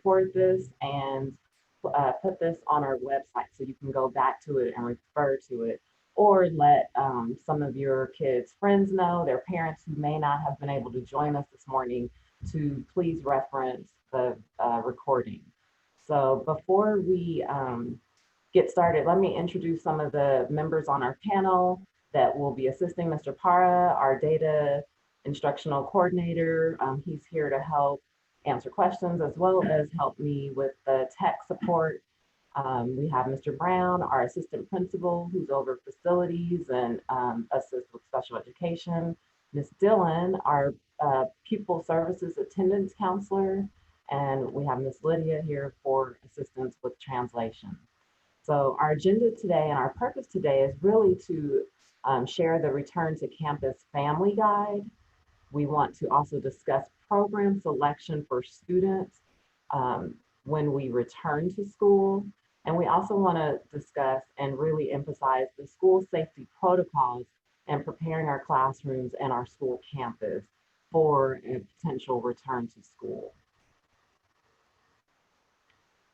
record this and put this on our website so you can go back to it and refer to it, or let some of your kids' friends know, their parents who may not have been able to join us this morning, to please reference the recording. So before we get started, let me introduce some of the members on our panel that will be assisting Mr. Para, our data instructional coordinator. He's here to help answer questions as well as help me with the tech support. We have Mr. Brown, our assistant principal, who's over facilities and assists with special education. Ms. Dillon, our pupil services attendance counselor, and we have Ms. Lydia here for assistance with translation. So our agenda today and our purpose today is really to share the Return to Campus Family Guide. We want to also discuss program selection for students when we return to school. And we also want to discuss and really emphasize the school safety protocols and preparing our classrooms and our school campus for a potential return to school.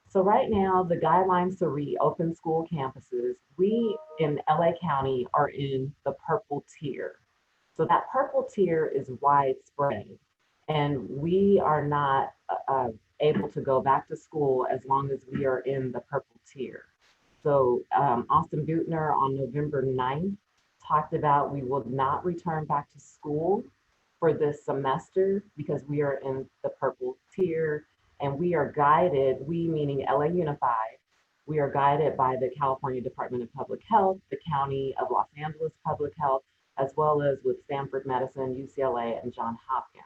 So right now, the guidelines to reopen school campuses, we in LA County are in the purple tier. So that purple tier is widespread, and we are not able to go back to school as long as we are in the purple tier. So Austin Butner on November 9th talked about we will not return back to school for this semester because we are in the purple tier, and we are guided, we meaning LA Unified, we are guided by the California Department of Public Health, the County of Los Angeles Public Health, as well as with Stanford Medicine, UCLA, and Johns Hopkins.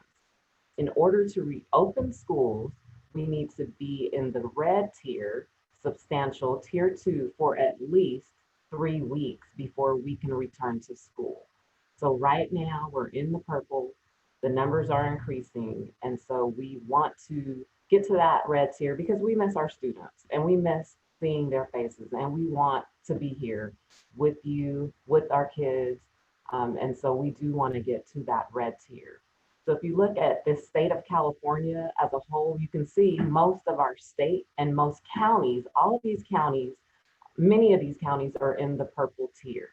In order to reopen schools, we need to be in the red tier, substantial tier 2, for at least 3 weeks before we can return to school. So right now we're in the purple, the numbers are increasing, and so we want to get to that red tier because we miss our students and we miss seeing their faces, and we want to be here with you, with our kids. And so we do want to get to that red tier. So if you look at the state of California as a whole, you can see most of our state and most counties, all of these counties, many of these counties are in the purple tier.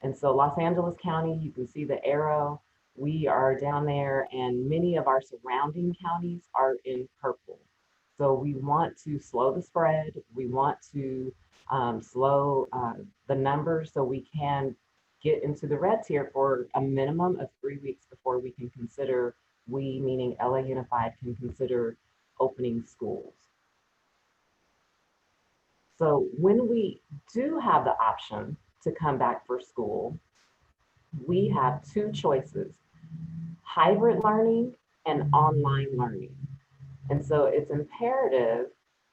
And so Los Angeles County, you can see the arrow, we are down there, and many of our surrounding counties are in purple. So we want to slow the spread. We want to slow the numbers so we can get into the red tier for a minimum of 3 weeks before we can consider, we meaning LA Unified, can consider opening schools. So when we do have the option to come back for school, we have 2 choices: hybrid learning and online learning. And so it's imperative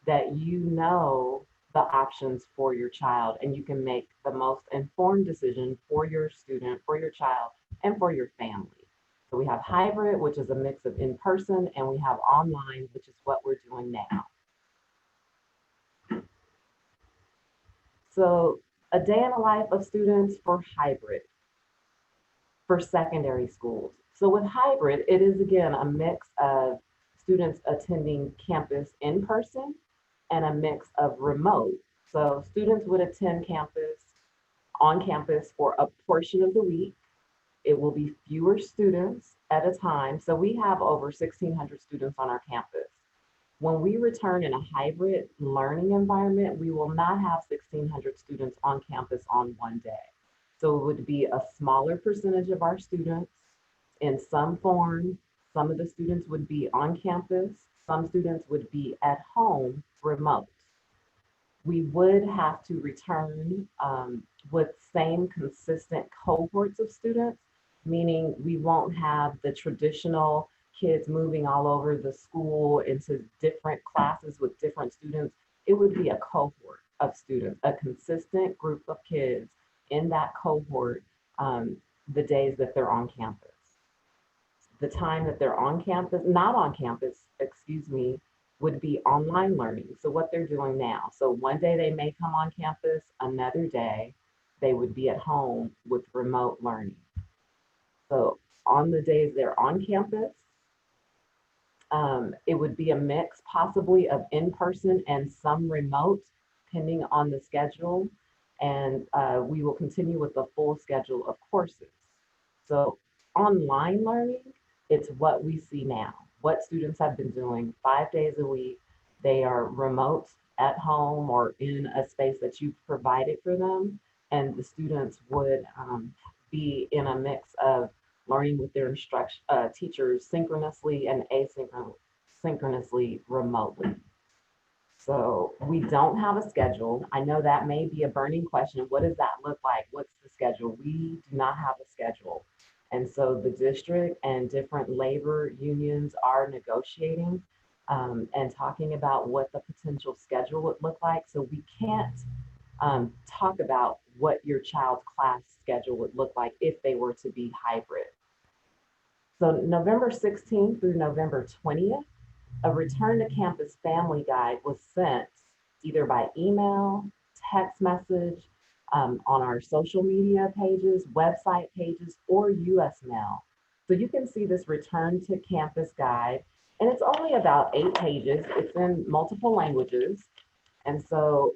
that you know the options for your child and you can make the most informed decision for your student, for your child, and for your family. So we have hybrid, which is a mix of in-person, and we have online, which is what we're doing now. So a day in the life of students for hybrid, for secondary schools. So with hybrid, it is again a mix of students attending campus in person and a mix of remote. So students would attend on campus for a portion of the week. It will be fewer students at a time. So we have over 1,600 students on our campus. When we return in a hybrid learning environment, we will not have 1,600 students on campus on one day. So it would be a smaller percentage of our students in some form. Some of the students would be on campus. Some students would be at home remote. We would have to return with same consistent cohorts of students, meaning we won't have the traditional kids moving all over the school into different classes with different students. It would be a cohort of students, a consistent group of kids in that cohort the days that they're on campus. The time that they're on campus, not on campus, excuse me, would be online learning. So what they're doing now. So one day they may come on campus, another day they would be at home with remote learning. So on the days they're on campus, It would be a mix possibly of in-person and some remote, depending on the schedule. And we will continue with the full schedule of courses. So online learning, it's what we see now, what students have been doing 5 days a week. They are remote at home or in a space that you've provided for them. And the students would be in a mix of learning with their teachers synchronously and asynchronously remotely. So we don't have a schedule. I know that may be a burning question. What does that look like? What's the schedule? We do not have a schedule. And so the district and different labor unions are negotiating and talking about what the potential schedule would look like. So we can't talk about what your child's class schedule would look like if they were to be hybrid. So November 16th through November 20th, a return to campus family guide was sent either by email, text message, on our social media pages, website pages, or US mail. So you can see this return to campus guide, and it's only about 8 pages. It's in multiple languages. And so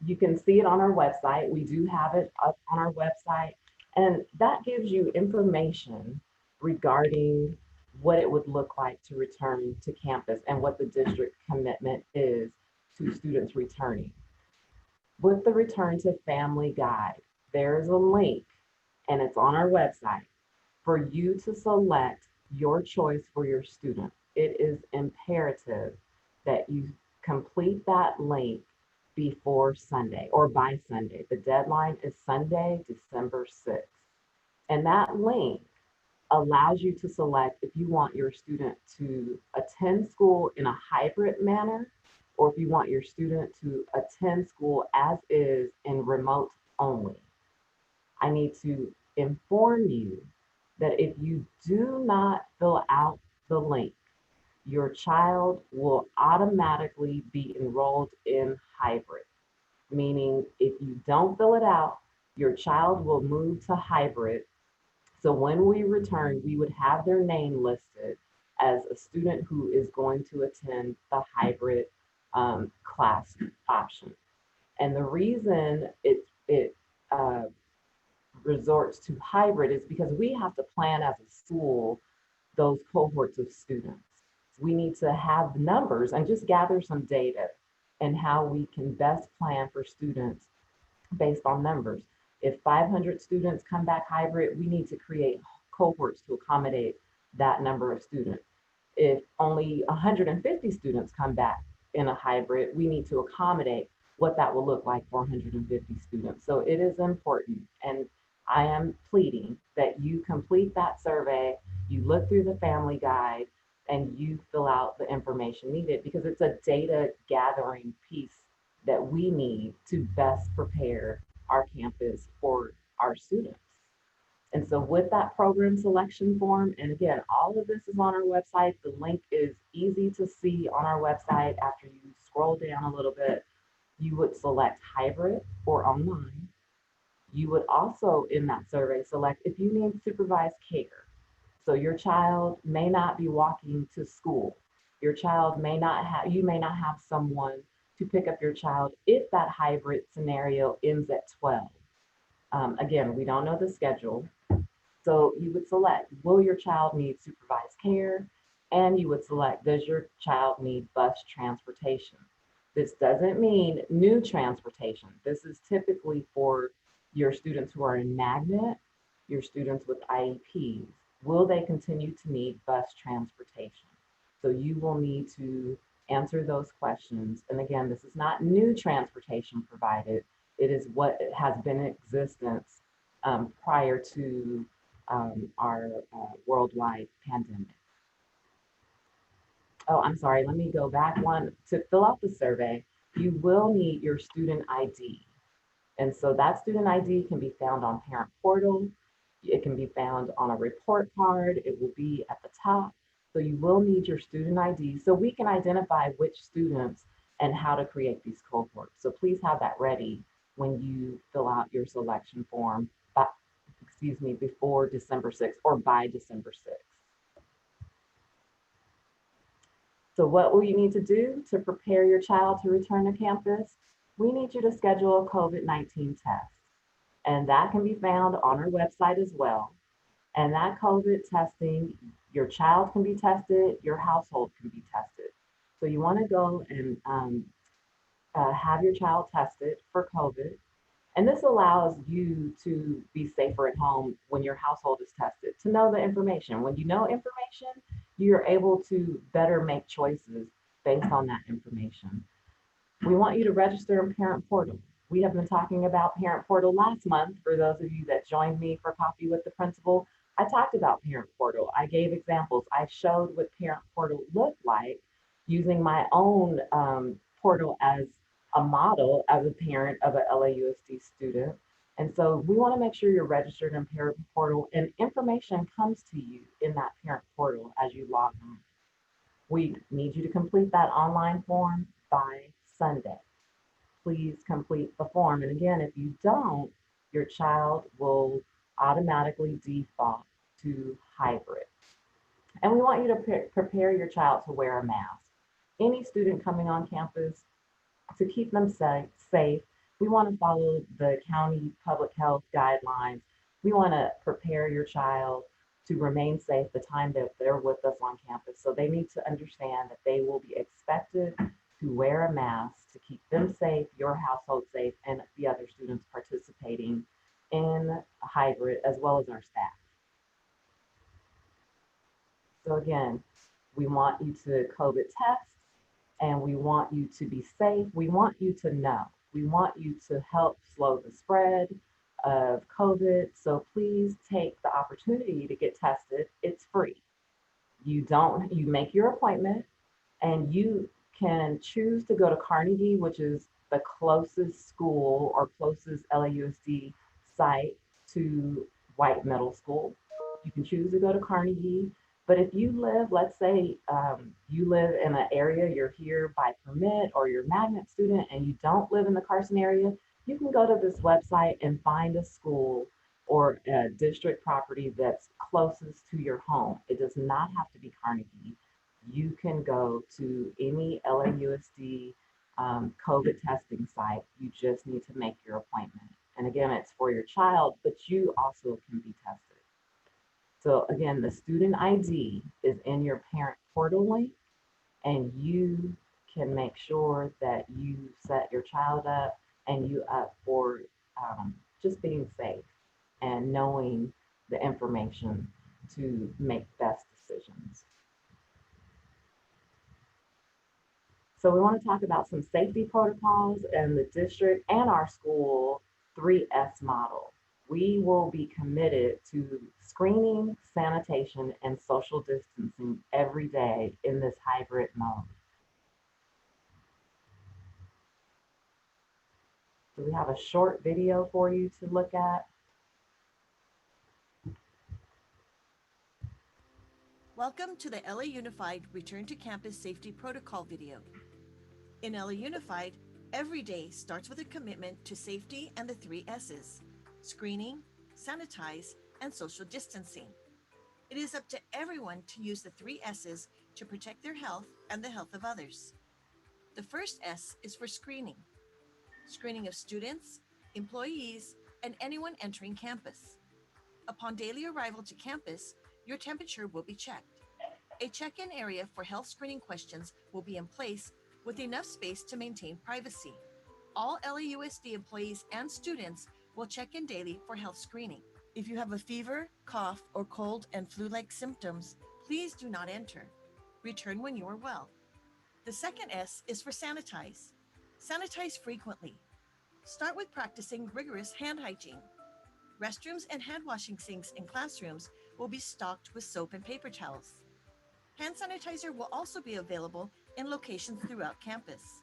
you can see it on our website. We do have it up on our website, and that gives you information regarding what it would look like to return to campus and what the district commitment is to students returning. With the Return to Family Guide, there's a link, and it's on our website for you to select your choice for your student. It is imperative that you complete that link before Sunday or by Sunday. The deadline is Sunday, December 6th. And that link allows you to select if you want your student to attend school in a hybrid manner or if you want your student to attend school as is in remote only. I need to inform you that if you do not fill out the link, your child will automatically be enrolled in hybrid, meaning if you don't fill it out, your child will move to hybrid. So when we return, we would have their name listed as a student who is going to attend the hybrid class option. And the reason it resorts to hybrid is because we have to plan as a school those cohorts of students. We need to have numbers and just gather some data and how we can best plan for students based on numbers. If 500 students come back hybrid, we need to create cohorts to accommodate that number of students. If only 150 students come back in a hybrid, we need to accommodate what that will look like for 150 students. So it is important. And I am pleading that you complete that survey, you look through the family guide, and you fill out the information needed because it's a data gathering piece that we need to best prepare our campus for our students. And so with that program selection form, and again, all of this is on our website. The link is easy to see on our website. After you scroll down a little bit, you would select hybrid or online. You would also in that survey select if you need supervised care. So your child may not be walking to school. Your child may not have, you may not have someone to pick up your child if that hybrid scenario ends at 12. Again, we don't know the schedule. So you would select, will your child need supervised care? And you would select, does your child need bus transportation? This doesn't mean new transportation. This is typically for your students who are in magnet, your students with IEPs. Will they continue to need bus transportation? So you will need to answer those questions. And again, this is not new transportation provided. It is what has been in existence prior to our worldwide pandemic. Oh, I'm sorry, let me go back one. To fill out the survey, you will need your student ID. And so that student ID can be found on Parent Portal. It can be found on a report card. It will be at the top. So you will need your student ID so we can identify which students and how to create these cohorts. So please have that ready when you fill out your selection form, before December 6th or by December 6th. So, what will you need to do to prepare your child to return to campus? We need you to schedule a COVID-19 test, and that can be found on our website as well. And that COVID testing, your child can be tested, your household can be tested. So, you want to go and have your child tested for COVID. And this allows you to be safer at home when your household is tested, to know the information. When you know information, you're able to better make choices based on that information. We want you to register in Parent Portal. We have been talking about Parent Portal last month. For those of you that joined me for Coffee with the Principal, I talked about Parent Portal. I gave examples. I showed what Parent Portal looked like using my own portal as a model as a parent of a LAUSD student. And so we want to make sure you're registered in Parent Portal and information comes to you in that Parent Portal as you log on. We need you to complete that online form by Sunday. Please complete the form. And again, if you don't, your child will automatically default to hybrid. And we want you to prepare your child to wear a mask. Any student coming on campus, to keep them safe, we want to follow the county public health guidelines. We want to prepare your child to remain safe the time that they're with us on campus. So they need to understand that they will be expected to wear a mask to keep them safe, your household safe, and the other students participating in hybrid as well as our staff. So again, we want you to COVID test and we want you to be safe. We want you to know. We want you to help slow the spread of COVID. So please take the opportunity to get tested. It's free. You make your appointment and you can choose to go to Carnegie, which is the closest school or closest LAUSD site to White Middle School. You can choose to go to Carnegie. But if you live, let's say you live in an area, you're here by permit or you're a magnet student and you don't live in the Carson area, you can go to this website and find a school or a district property that's closest to your home. It does not have to be Carnegie. You can go to any LAUSD COVID testing site. You just need to make your appointment. And again, it's for your child, but you also can be tested. So again, the student ID is in your parent portal link, and you can make sure that you set your child up and you up for just being safe and knowing the information to make best decisions. So we want to talk about some safety protocols in the district and our school 3S model. We will be committed to screening, sanitation, and social distancing every day in this hybrid mode. So we have a short video for you to look at. Welcome to the LA Unified Return to Campus Safety Protocol video. In LA Unified, every day starts with a commitment to safety and the 3S's: screening, sanitize, and social distancing. It is up to everyone to use the 3S's to protect their health and the health of others. The first S is for screening. Screening of students, employees, and anyone entering campus. Upon daily arrival to campus, your temperature will be checked. A check-in area for health screening questions will be in place with enough space to maintain privacy. All LAUSD employees and students will check in daily for health screening. If you have a fever, cough, or cold and flu-like symptoms, please do not enter. Return when you are well. The second S is for sanitize. Sanitize frequently. Start with practicing rigorous hand hygiene. Restrooms and hand washing sinks in classrooms will be stocked with soap and paper towels. Hand sanitizer will also be available in locations throughout campus.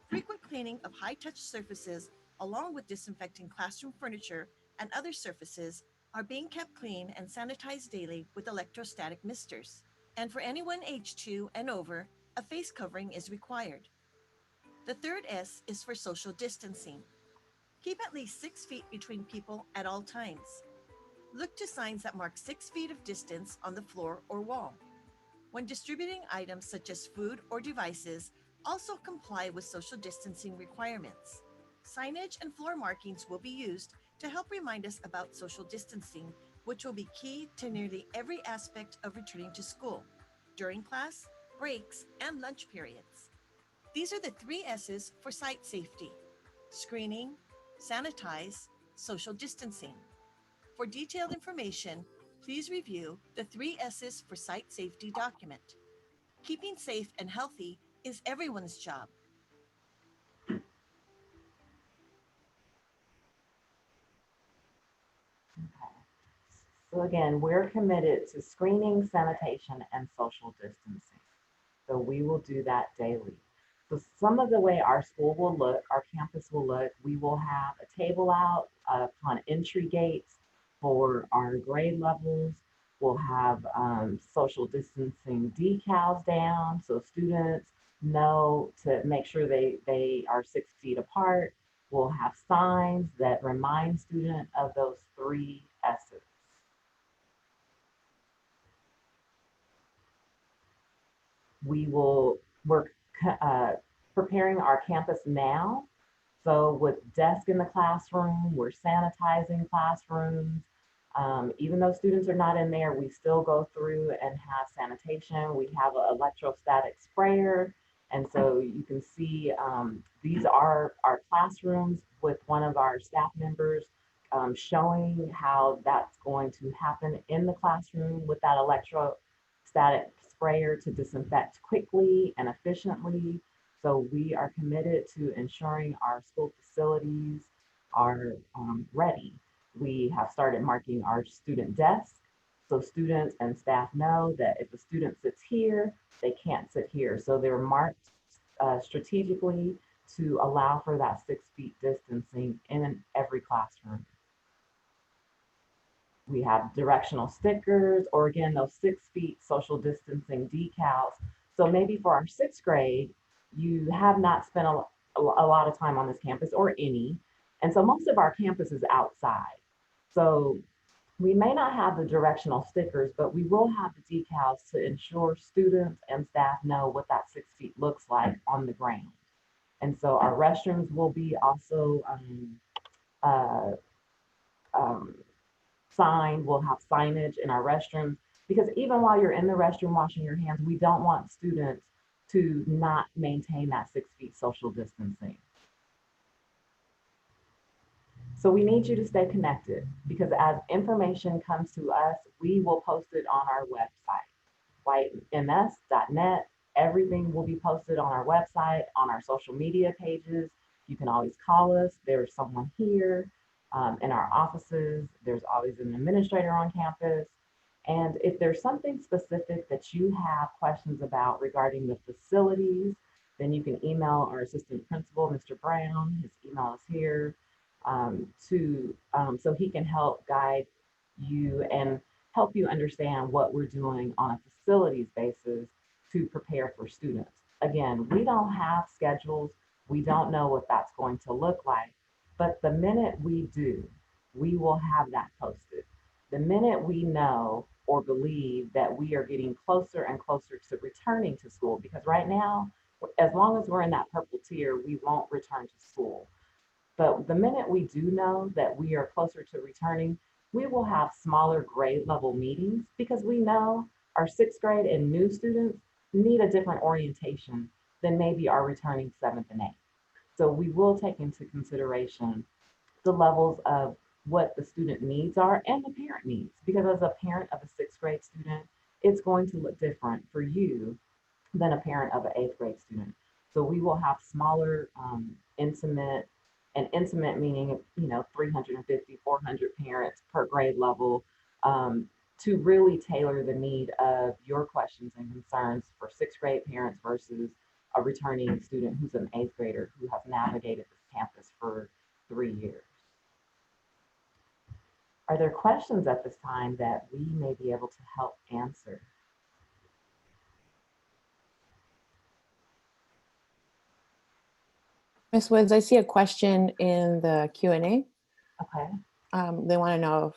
Frequent cleaning of high-touch surfaces, along with disinfecting classroom furniture and other surfaces, are being kept clean and sanitized daily with electrostatic misters. And for anyone age 2 and over, a face covering is required. The third S is for social distancing. Keep at least 6 feet between people at all times. Look to signs that mark 6 feet of distance on the floor or wall. When distributing items such as food or devices, also comply with social distancing requirements. Signage and floor markings will be used to help remind us about social distancing, which will be key to nearly every aspect of returning to school during class, breaks, and lunch periods. These are the three S's for site safety: screening, sanitize, social distancing. For detailed information, please review the three S's for site safety document. Keeping safe and healthy is everyone's job. Okay. So again, we're committed to screening, sanitation, and social distancing. So we will do that daily. So some of the way our school will look, our campus will look, we will have a table out upon entry gates for our grade levels. We'll have social distancing decals down so students know to make sure they are 6 feet apart. We'll have signs that remind students of those three S's. We're preparing our campus now. So with desk in the classroom, we're sanitizing classrooms. Even though students are not in there, we still go through and have sanitation. We have an electrostatic sprayer. And so you can see these are our classrooms with one of our staff members showing how that's going to happen in the classroom with that electrostatic sprayer to disinfect quickly and efficiently. So we are committed to ensuring our school facilities are ready. We have started marking our student desks so students and staff know that if a student sits here, they can't sit here. So they're marked strategically to allow for that 6 feet distancing in every classroom. We have directional stickers, or again, those 6 feet social distancing decals. So maybe for our sixth grade, you have not spent a lot of time on this campus or any. And so most of our campus is outside. So we may not have the directional stickers, but we will have the decals to ensure students and staff know what that 6 feet looks like on the ground. And so our restrooms will be also uh, um, signed, we'll have signage in our restrooms because even while you're in the restroom washing your hands, we don't want students to not maintain that 6 feet social distancing. So we need you to stay connected because as information comes to us, we will post it on our website, whitems.net. Everything will be posted on our website, on our social media pages. You can always call us. There's someone here in our offices. There's always an administrator on campus. And if there's something specific that you have questions about regarding the facilities, then you can email our assistant principal, Mr. Brown. His email is here so he can help guide you and help you understand what we're doing on a facilities basis to prepare for students. Again, we don't have schedules. We don't know what that's going to look like. But the minute we do, we will have that posted. The minute we know or believe that we are getting closer and closer to returning to school, because right now, as long as we're in that purple tier, we won't return to school. But the minute we do know that we are closer to returning, we will have smaller grade level meetings because we know our sixth grade and new students need a different orientation than maybe our returning seventh and eighth. So we will take into consideration the levels of what the student needs are and the parent needs. Because as a parent of a sixth grade student, it's going to look different for you than a parent of an eighth grade student. So we will have smaller, intimate, and intimate meaning, 350, 400 parents per grade level to really tailor the need of your questions and concerns for sixth grade parents versus a returning student who's an eighth grader who has navigated this campus for 3 years. Are there questions at this time that we may be able to help answer? Ms. Woods, I see a question in the Q&A. Okay. They want to know if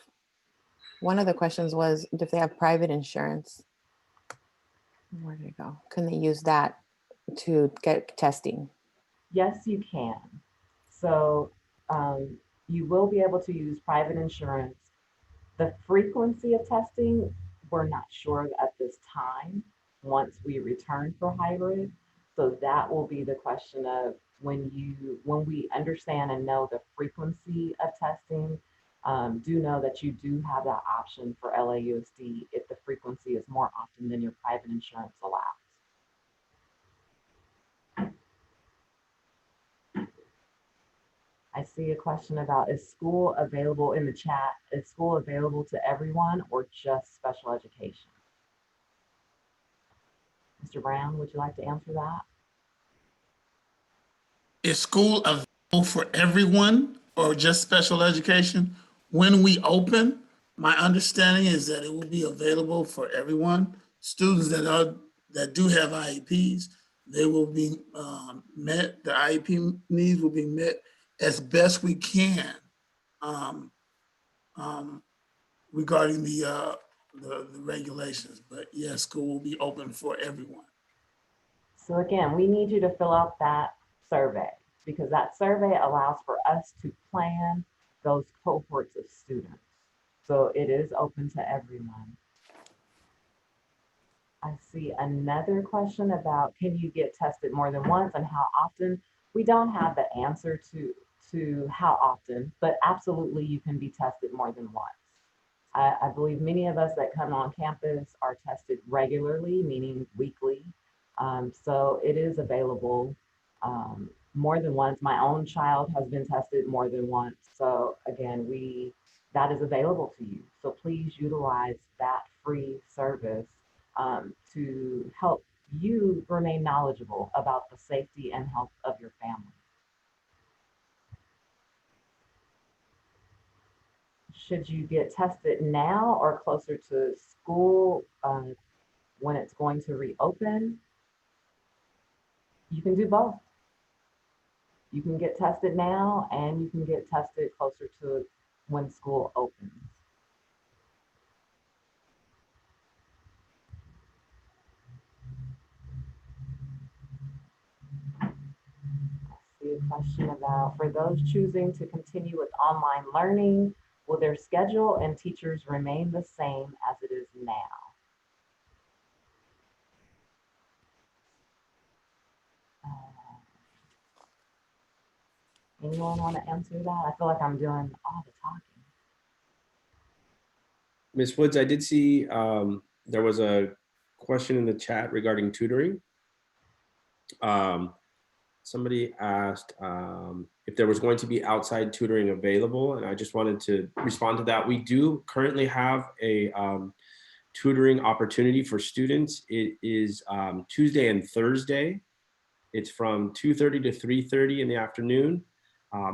one of the questions was if they have private insurance. Where did it go? Can they use that to get testing? Yes, you can. So you will be able to use private insurance. The frequency of testing, we're not sure at this time once we return for hybrid. So that will be the question of when we understand and know the frequency of testing, do know that you do have that option for LAUSD if the frequency is more often than your private insurance allows. I see a question about, is school available in the chat? Is school available to everyone or just special education? Mr. Brown, would you like to answer that? Is school available for everyone or just special education? When we open, my understanding is that it will be available for everyone. Students that do have IEPs, they will be met. The IEP needs will be met as best we can um, um, regarding the regulations. But yes, school will be open for everyone. So again, we need you to fill out that survey because that survey allows for us to plan those cohorts of students. So it is open to everyone. I see another question about, can you get tested more than once and how often? We don't have the answer to how often, but absolutely you can be tested more than once. I believe many of us that come on campus are tested regularly, meaning weekly. So it is available more than once. My own child has been tested more than once. So again, that is available to you. So please utilize that free service to help you remain knowledgeable about the safety and health of your family. Should you get tested now or closer to school when it's going to reopen? You can do both. You can get tested now and you can get tested closer to when school opens. See a question about, for those choosing to continue with online learning, will their schedule and teachers remain the same as it is now? Anyone want to answer that? I feel like I'm doing all the talking. Ms. Woods, I did see there was a question in the chat regarding tutoring. Somebody asked if there was going to be outside tutoring available, and I just wanted to respond to that. We do currently have a tutoring opportunity for students. It is Tuesday and Thursday. It's from 2:30 to 3:30 in the afternoon.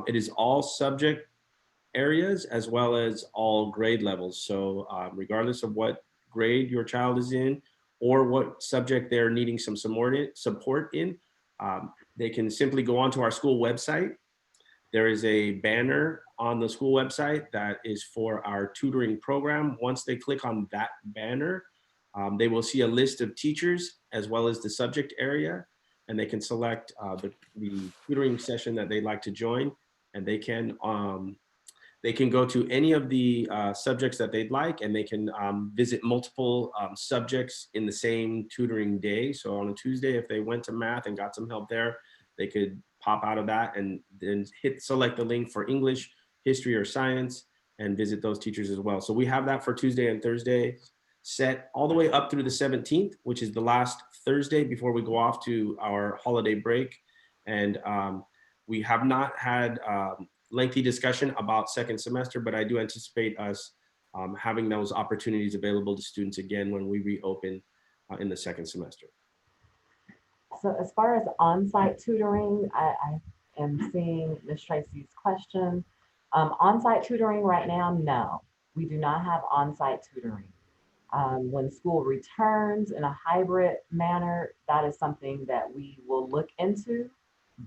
It is all subject areas as well as all grade levels. So regardless of what grade your child is in or what subject they're needing some support in, they can simply go onto our school website. There is a banner on the school website that is for our tutoring program. Once they click on that banner, they will see a list of teachers as well as the subject area, and they can select the tutoring session that they'd like to join, and they can go to any of the subjects that they'd like, and they can visit multiple subjects in the same tutoring day. So on a Tuesday, if they went to math and got some help there, they could pop out of that and then select the link for English, history, or science and visit those teachers as well. So we have that for Tuesday and Thursday set all the way up through the 17th, which is the last Thursday before we go off to our holiday break. And we have not had lengthy discussion about second semester, but I do anticipate us having those opportunities available to students again when we reopen in the second semester. So as far as on-site tutoring, I am seeing Ms. Tracy's question. On-site tutoring right now, no, we do not have on-site tutoring. When school returns in a hybrid manner, that is something that we will look into.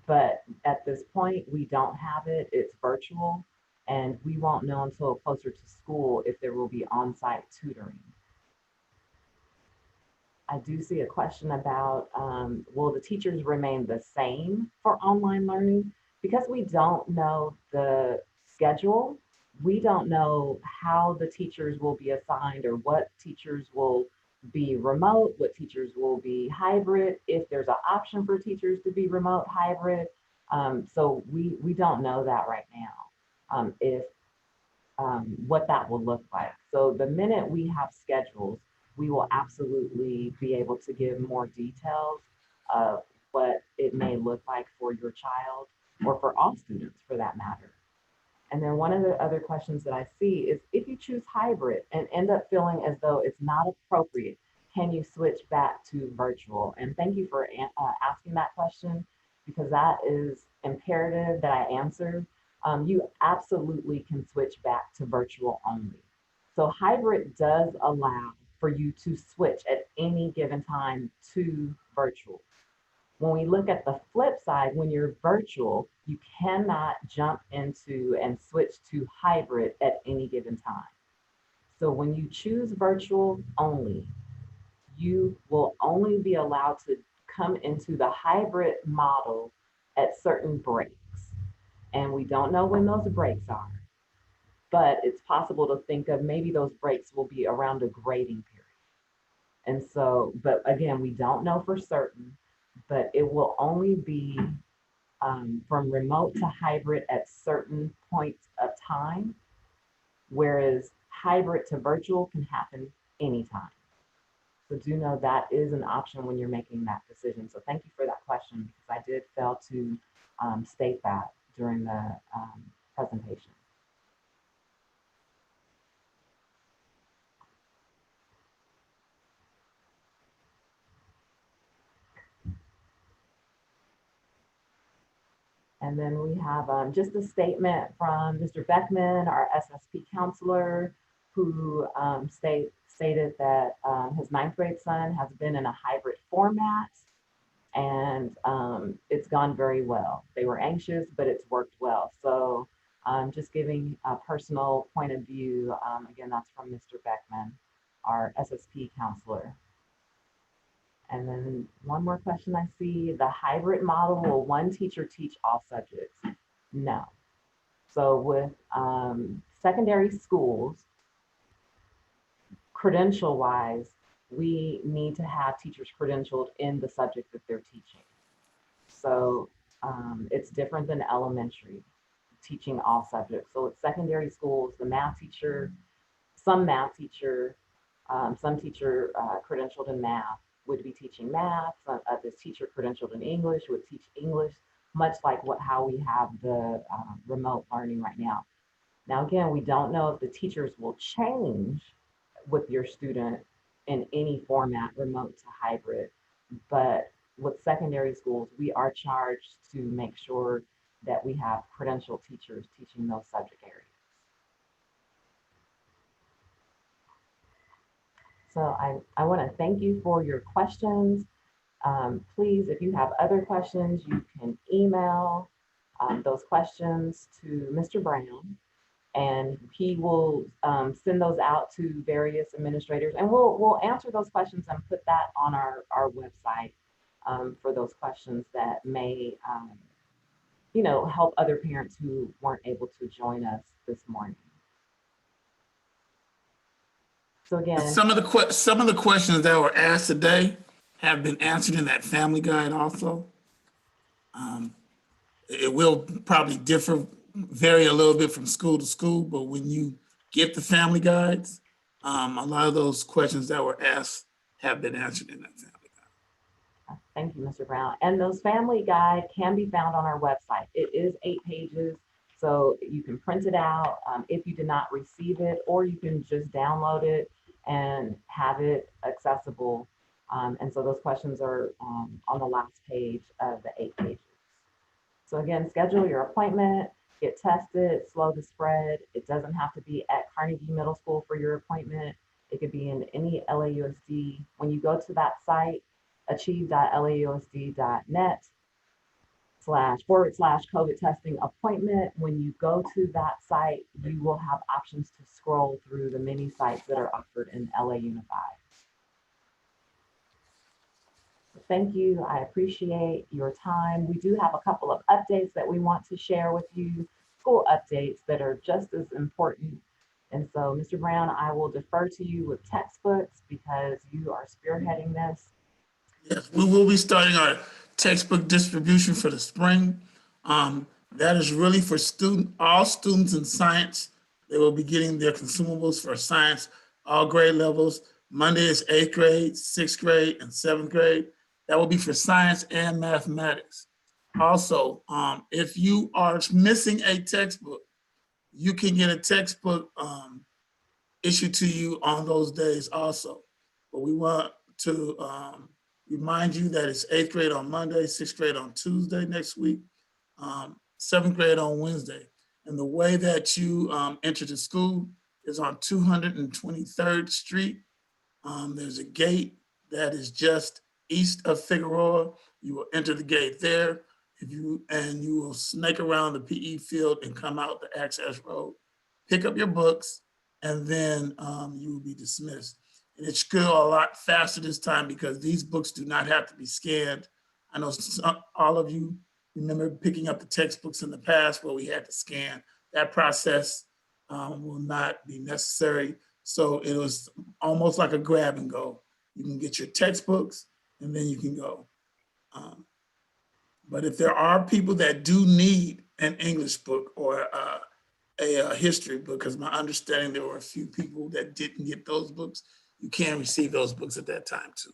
But at this point, we don't have it. It's virtual, and we won't know until closer to school if there will be on-site tutoring. I do see a question about will the teachers remain the same for online learning? Because we don't know the schedule, we don't know how the teachers will be assigned or what teachers will be remote, what teachers will be hybrid, if there's an option for teachers to be remote, hybrid. So we don't know that right now, if what that will look like. So the minute we have schedules, we will absolutely be able to give more details of what it may look like for your child or for all students for that matter. And then one of the other questions that I see is if you choose hybrid and end up feeling as though it's not appropriate, can you switch back to virtual? And thank you for asking that question because that is imperative that I answer. You absolutely can switch back to virtual only. So hybrid does allow for you to switch at any given time to virtual. When we look at the flip side, when you're virtual, you cannot jump into and switch to hybrid at any given time. So when you choose virtual only, you will only be allowed to come into the hybrid model at certain breaks. And we don't know when those breaks are, but it's possible to think of maybe those breaks will be around a grading period. And so, but again, we don't know for certain, but it will only be from remote to hybrid at certain points of time, whereas hybrid to virtual can happen anytime. So do know that is an option when you're making that decision. So thank you for that question because I did fail to state that during the presentation. And then we have just a statement from Mr. Beckman, our SSP counselor, who stated that his ninth grade son has been in a hybrid format and it's gone very well. They were anxious, but it's worked well. So just giving a personal point of view, again, that's from Mr. Beckman, our SSP counselor. And then one more question I see, the hybrid model, will one teacher teach all subjects? No. So with secondary schools, credential wise, we need to have teachers credentialed in the subject that they're teaching. So it's different than elementary, teaching all subjects. So with secondary schools, the math teacher, some math teacher, some teacher credentialed in math would be teaching math. This teacher credentialed in English would teach English, much like how we have the remote learning right now. Now, again, we don't know if the teachers will change with your student in any format, remote to hybrid, but with secondary schools, we are charged to make sure that we have credentialed teachers teaching those subject areas. So I want to thank you for your questions. Please, if you have other questions, you can email those questions to Mr. Brown, and he will send those out to various administrators, and we'll answer those questions and put that on our website for those questions that may help other parents who weren't able to join us this morning. So again, Some of the questions that were asked today have been answered in that family guide also. It will probably vary a little bit from school to school, but when you get the family guides, a lot of those questions that were asked have been answered in that family guide. Thank you, Mr. Brown. And those family guide can be found on our website. It is 8 pages, so you can print it out if you did not receive it, or you can just download it and have it accessible. And so those questions are on the last page of the 8 pages. So again, schedule your appointment, get tested, slow the spread. It doesn't have to be at Carnegie Middle School for your appointment. It could be in any LAUSD. When you go to that site, achieve.lausd.net//COVID testing appointment. When you go to that site, you will have options to scroll through the many sites that are offered in LA Unified. Thank you. I appreciate your time. We do have a couple of updates that we want to share with you, school updates that are just as important. And so, Mr. Brown, I will defer to you with textbooks because you are spearheading this. Yes, we will be starting our textbook distribution for the spring. That is really for all students in science. They will be getting their consumables for science, all grade levels. Monday is eighth grade, sixth grade, and seventh grade. That will be for science and mathematics. Also, if you are missing a textbook, you can get a textbook issued to you on those days also. But we want to remind you that it's eighth grade on Monday, sixth grade on Tuesday next week, seventh grade on Wednesday. And the way that you enter the school is on 223rd Street. There's a gate that is just east of Figueroa. You will enter the gate there. You will snake around the PE field and come out the access road, pick up your books, and then you will be dismissed. And it should go a lot faster this time because these books do not have to be scanned. I know all of you remember picking up the textbooks in the past where we had to scan. That process will not be necessary. So it was almost like a grab and go. You can get your textbooks and then you can go. Um, but if there are people that do need an English book or a history book, because my understanding there were a few people that didn't get those books, you can receive those books at that time too.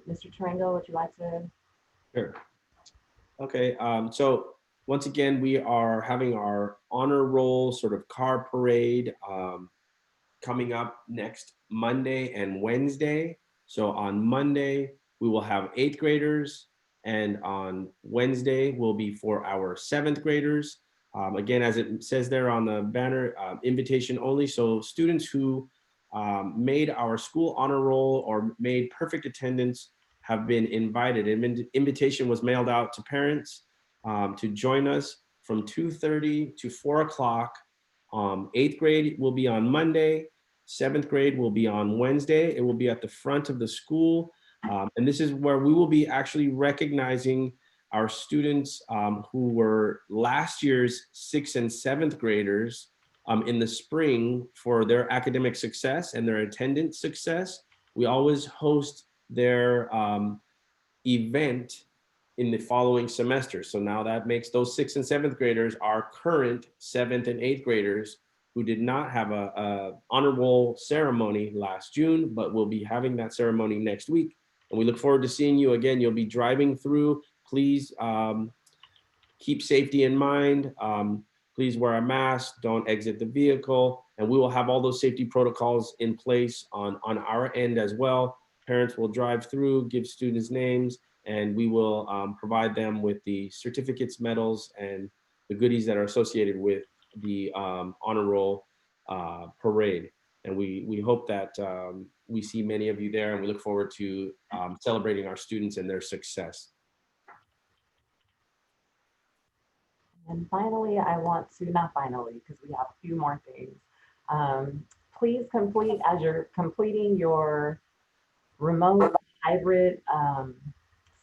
Mr. Tarango, would you like to? Sure. Okay, so once again, we are having our honor roll sort of car parade coming up next Monday and Wednesday. So on Monday, we will have eighth graders, and on Wednesday will be for our seventh graders. Again, as it says there on the banner, invitation only. So students who made our school honor roll or made perfect attendance have been invited. An invitation was mailed out to parents to join us from 2:30 to 4 o'clock. Eighth grade will be on Monday. Seventh grade will be on Wednesday. It will be at the front of the school. And this is where we will be actually recognizing our students who were last year's sixth and seventh graders in the spring for their academic success and their attendance success. We always host their event in the following semester. So now that makes those sixth and seventh graders our current seventh and eighth graders who did not have a honor roll ceremony last June, but will be having that ceremony next week. And we look forward to seeing you again. You'll be driving through. Please keep safety in mind. Please wear a mask, don't exit the vehicle, and we will have all those safety protocols in place on our end as well. Parents will drive through, give students names, and we will provide them with the certificates, medals, and the goodies that are associated with the honor roll parade. And we hope that we see many of you there, and we look forward to celebrating our students and their success. And finally, I want to, not finally, because we have a few more things. Um, Please complete, as you're completing your remote hybrid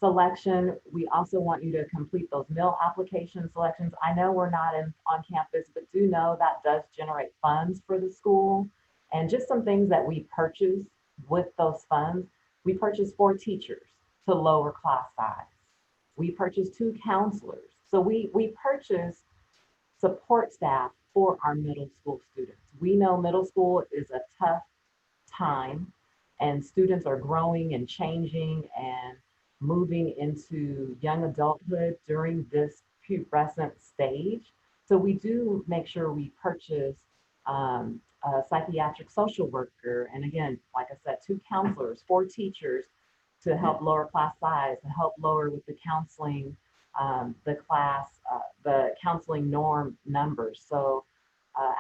selection, we also want you to complete those meal application selections. I know we're not on campus, but do know that does generate funds for the school. And just some things that we purchase with those funds. We purchase 4 teachers to lower class size. We purchase 2 counselors. So we purchase support staff for our middle school students. We know middle school is a tough time and students are growing and changing and moving into young adulthood during this pubescent stage. So we do make sure we purchase a psychiatric social worker. And again, like I said, 2 counselors, 4 teachers to help lower class size, to help lower with the counseling, the counseling norm numbers. So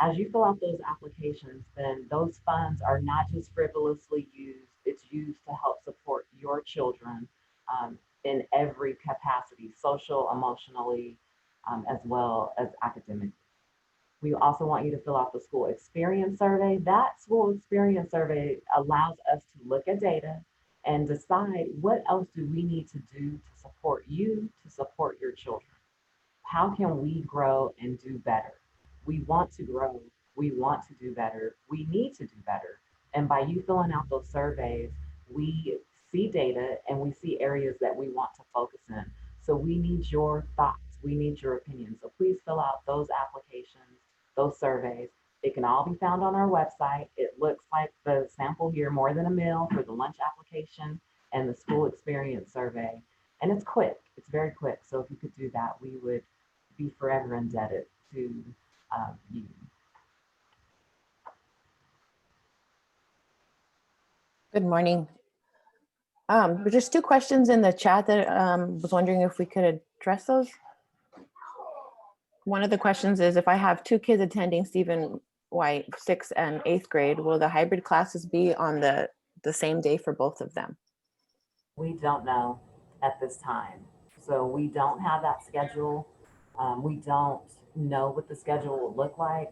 as you fill out those applications, then those funds are not just frivolously used, it's used to help support your children in every capacity, social, emotionally, as well as academic. We also want you to fill out the school experience survey. That school experience survey allows us to look at data and decide what else do we need to do to support you, to support your children. How can we grow and do better? We want to grow. We want to do better. We need to do better. And by you filling out those surveys, we see data and we see areas that we want to focus in. So we need your thoughts. We need your opinions. So please fill out those applications, those surveys. It can all be found on our website. It looks like the sample here, more than a meal for the lunch application and the school experience survey. And it's quick. It's very quick. So if you could do that, we would be forever indebted to you. Good morning. There's just two questions in the chat that was wondering if we could address those. One of the questions is, if I have two kids attending Stephen White, 6th and 8th grade, will the hybrid classes be on the same day for both of them? We don't know at this time. So we don't have that schedule. We don't know what the schedule will look like.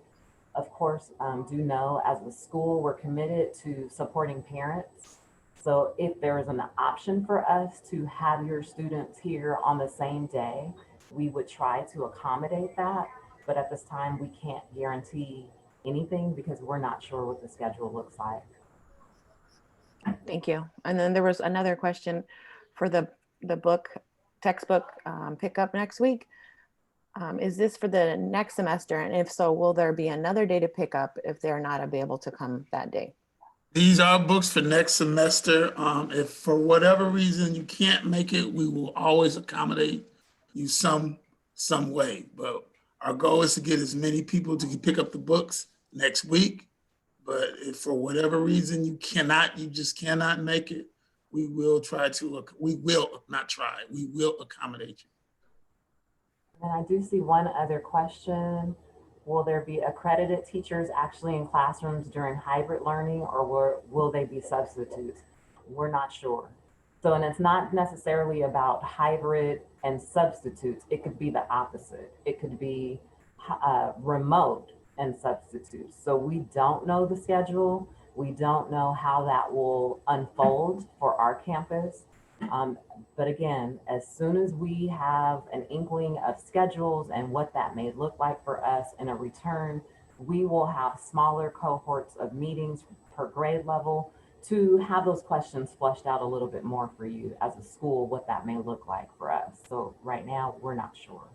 Of course, do know as a school, we're committed to supporting parents. So if there is an option for us to have your students here on the same day, we would try to accommodate that. But at this time, we can't guarantee anything because we're not sure what the schedule looks like. Thank you. And then there was another question for the textbook pickup next week. Is this for the next semester? And if so, will there be another day to pick up if they're not able to come that day? These are books for next semester. If for whatever reason you can't make it, we will always accommodate you some way. But our goal is to get as many people to pick up the books next week. But if for whatever reason you just cannot make it, we will accommodate you. And I do see one other question. Will there be accredited teachers actually in classrooms during hybrid learning, or will they be substitutes? We're not sure. So, and it's not necessarily about hybrid and substitutes. It could be the opposite. It could be remote and substitutes. So we don't know the schedule. We don't know how that will unfold for our campus. But again, as soon as we have an inkling of schedules and what that may look like for us in a return, we will have smaller cohorts of meetings per grade level to have those questions fleshed out a little bit more for you as a school, what that may look like for us. So right now, we're not sure.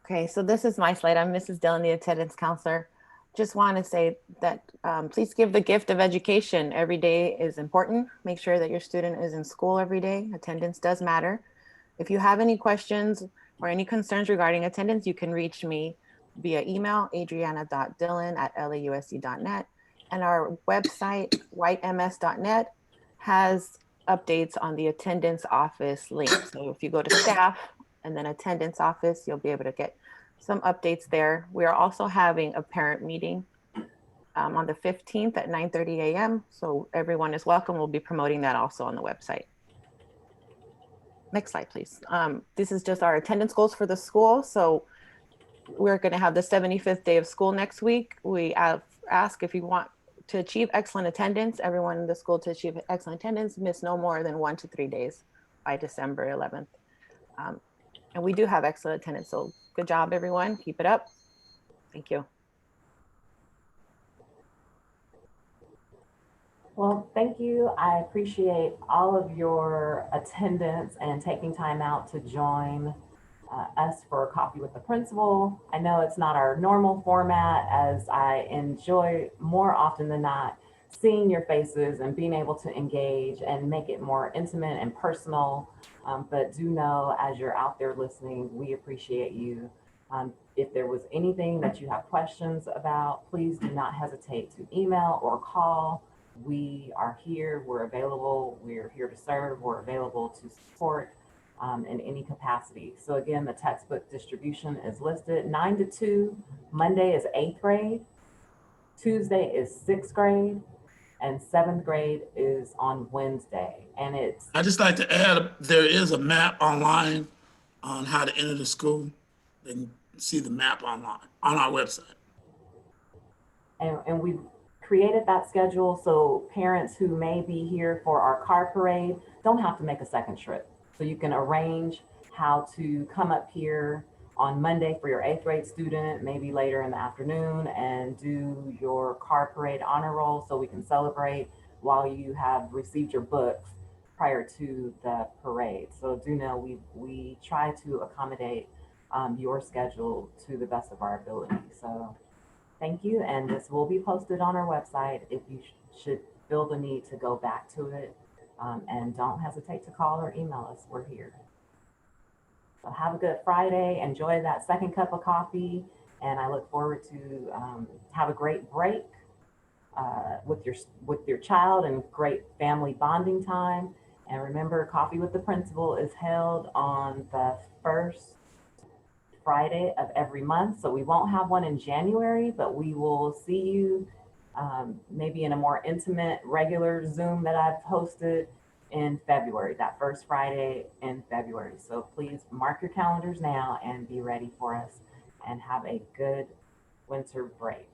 Okay, so this is my slide. I'm Mrs. Dillon, the attendance counselor. Just want to say that please give the gift of education. Every day is important. Make sure that your student is in school every day. Attendance does matter. If you have any questions or any concerns regarding attendance, you can reach me via email, adriana.dillon@lausc.net. And our website, whitems.net, has updates on the attendance office link. So if you go to staff and then attendance office, you'll be able to get some updates there. We are also having a parent meeting on the 15th at 9:30 a.m. So everyone is welcome. We'll be promoting that also on the website. Next slide, please. This is just our attendance goals for the school. So we're going to have the 75th day of school next week. We ask if you want to achieve excellent attendance, everyone in the school to achieve excellent attendance, miss no more than 1 to 3 days by December 11th. And we do have excellent attendance. So good job, everyone. Keep it up. Thank you. Well, thank you. I appreciate all of your attendance and taking time out to join us for a coffee with the principal. I know it's not our normal format, as I enjoy more often than not seeing your faces and being able to engage and make it more intimate and personal. But do know, as you're out there listening, we appreciate you. If there was anything that you have questions about, please do not hesitate to email or call. We are here, we're available, we're here to serve, we're available to support in any capacity. So again, the textbook distribution is listed 9 to 2. Monday is 8th grade. Tuesday is 6th grade. and seventh grade is on Wednesday. And it's, I just like to add, there is a map online on how to enter the school. They can see the map online on our website. and we've created that schedule so parents who may be here for our car parade don't have to make a second trip. So you can arrange how to come up here on Monday for your eighth grade student, maybe later in the afternoon, and do your car parade honor roll so we can celebrate while you have received your books prior to the parade. So do know we try to accommodate your schedule to the best of our ability. So thank you, and this will be posted on our website if you should feel the need to go back to it. And don't hesitate to call or email us. We're here. So have a good Friday. Enjoy that second cup of coffee, and I look forward to have a great break with your child and great family bonding time. And remember, Coffee with the Principal is held on the first Friday of every month. So we won't have one in January, but we will see you maybe in a more intimate, regular Zoom that I've hosted in February, that first Friday in February. So please mark your calendars now and be ready for us and have a good winter break.